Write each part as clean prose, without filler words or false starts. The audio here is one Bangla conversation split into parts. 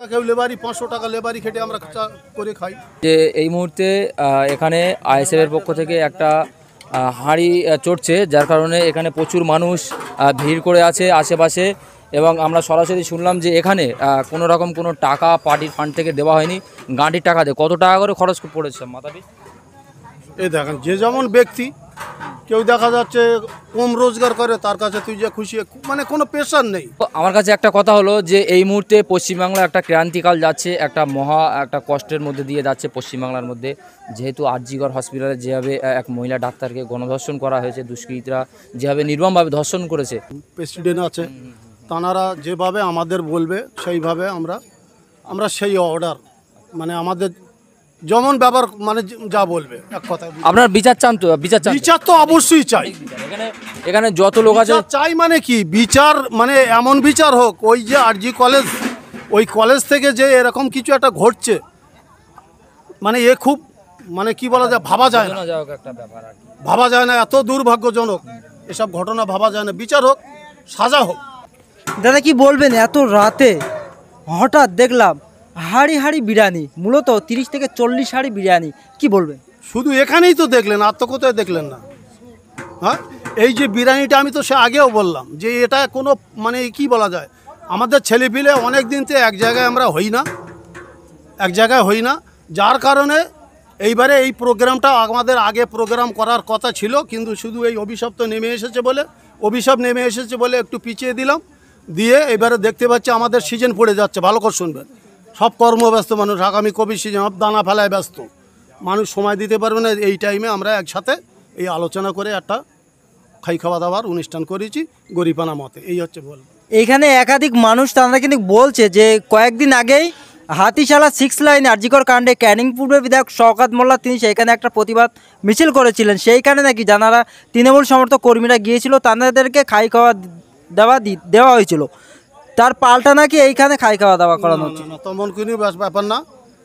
কেউ লেবারি 500 টাকা লেবারি খেটে আমরা করে খাই। যে এই মুহূর্তে এখানে আইএসএফের পক্ষ থেকে একটা হাঁড়ি চড়ছে, যার কারণে এখানে প্রচুর মানুষ ভিড় করে আছে আশেপাশে। এবং আমরা সরাসরি শুনলাম যে এখানে কোনো রকম কোনো টাকা পার্টির ফান্ড থেকে দেওয়া হয়নি, গাঁটির টাকা দিয়ে কত টাকা করে খরচ পড়েছে মাথাপি। এই দেখেন যে যেমন ব্যক্তি, কেউ দেখা যাচ্ছে কম রোজগার করে, তার কাছে তুই যে খুশি, মানে কোনো প্রেশার নেই। আমার কাছে একটা কথা হলো যে এই মুহূর্তে পশ্চিমবাংলা একটা ক্রান্তিকাল যাচ্ছে, একটা কষ্টের মধ্যে দিয়ে যাচ্ছে পশ্চিমবাংলার মধ্যে। যেহেতু আরজিকর হসপিটালে যেভাবে এক মহিলা ডাক্তারকে গণধর্ষণ করা হয়েছে, দুষ্কৃতীরা যেভাবে নির্মমভাবে ধর্ষণ করেছে, প্রেসিডেন্ট আছে, তাঁরা যেভাবে আমাদের বলবে সেইভাবে আমরা সেই অর্ডার, মানে আমাদের যেমন ব্যাপার, মানে যা বলবে এক কথা। আপনার বিচার চান তো? বিচার তো অবশ্যই চাই। এখানে যত লোক আছে চাই, মানে কি বিচার, মানে এমন বিচার হোক। ওই যে আরজি কলেজ, ওই কলেজ থেকে যে এরকম কিছু একটা ঘটছে, মানে এ খুব, মানে কি বলা যায়, ভাবা যায় না, ভাবা যায় না, এত দুর্ভাগ্যজনক এসব ঘটনা, ভাবা যায় না। বিচার হোক, সাজা হোক। দাদা কি বলবেন, এত রাতে হঠাৎ দেখলাম হাঁড়ি হাঁড়ি বিরিয়ানি, মূলত 30 থেকে 40 হাঁড়ি বিরিয়ানি, কি বলবেন? শুধু এখানেই তো দেখলেন, আর তো কোথায় দেখলেন না? হ্যাঁ, এই যে বিরিয়ানিটা, আমি তো সে আগেও বললাম যে এটা কোনো, মানে কি বলা যায়, আমাদের ছেলেপিলে অনেক দিন থেকে এক জায়গায় আমরা হই না, যার কারণে এইবারে এই প্রোগ্রামটা আমাদের আগে প্রোগ্রাম করার কথা ছিল, কিন্তু শুধু এই অভিশপ্ত নেমে এসেছে বলে একটু পিছিয়ে দিলাম। দিয়ে এবারে দেখতে পাচ্ছি আমাদের সিজন পড়ে যাচ্ছে। ভালো করে শুনবেন, সব কর্মব্যস্ত মানুষ, আগামী কবি সিজন, সব দানা ফেলায় ব্যস্ত মানুষ, সময় দিতে পারবে না। এই টাইমে আমরা একসাথে এই আলোচনা করে একটা খাওয়া দাওয়ার অনুষ্ঠান করেছি গরিপানা মতে। এই হচ্ছে বল। এইখানে একাধিক মানুষ তারা কিন্তু বলছে যে কয়েকদিন আগেই হাতিশালা 6 লাইন আরজিকর কাণ্ডে ক্যানিং পূর্বের বিধায়ক শওকত মোল্লা তিনি সেইখানে একটা প্রতিবাদ মিছিল করেছিলেন। সেইখানে নাকি যারা তৃণমূল সমর্থক কর্মীরা গিয়েছিল তাদেরকে দেওয়া হয়েছিল, তার পাল্টা নাকি এইখানে খাওয়া দাওয়া করানো হচ্ছে। তেমন কোনো ব্যাপার না।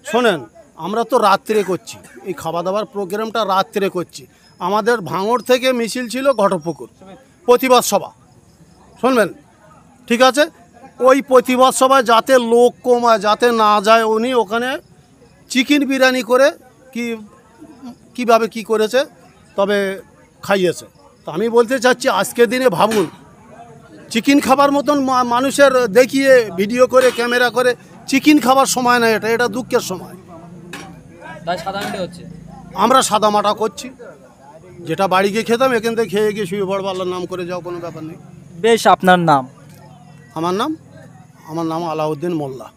শোনেন, আমরা তো রাত্রে করছি এই খাওয়া দাওয়ার প্রোগ্রামটা, রাত্রে করছি। আমাদের ভাঙড় থেকে মিছিল ছিল ঘটকপুকুর প্রতিবাদ সভা, শুনবেন, ঠিক আছে? ওই প্রতিবাদ সভায় যাতে লোক কমায়, যাতে না যায়, উনি ওখানে চিকেন বিরিয়ানি করে কীভাবে কি করেছে, তবে খাইয়েছে। তো আমি বলতে চাচ্ছি, আজকের দিনে ভাবুন, চিকেন খাবার মতন মানুষের দেখিয়ে ভিডিও করে, ক্যামেরা করে, চিকেন খাবার সময় না, এটা দুঃখের সময়। আমরা সাদা মাটা করছি, যেটা বাড়ি গিয়ে খেতাম এখান থেকে খেয়ে গিয়ে শুয়ে পড়বো, আল্লাহর নাম করে যাও, কোনো ব্যাপার নেই। বেশ, আপনার নাম? আমার নাম আলাউদ্দিন মোল্লা।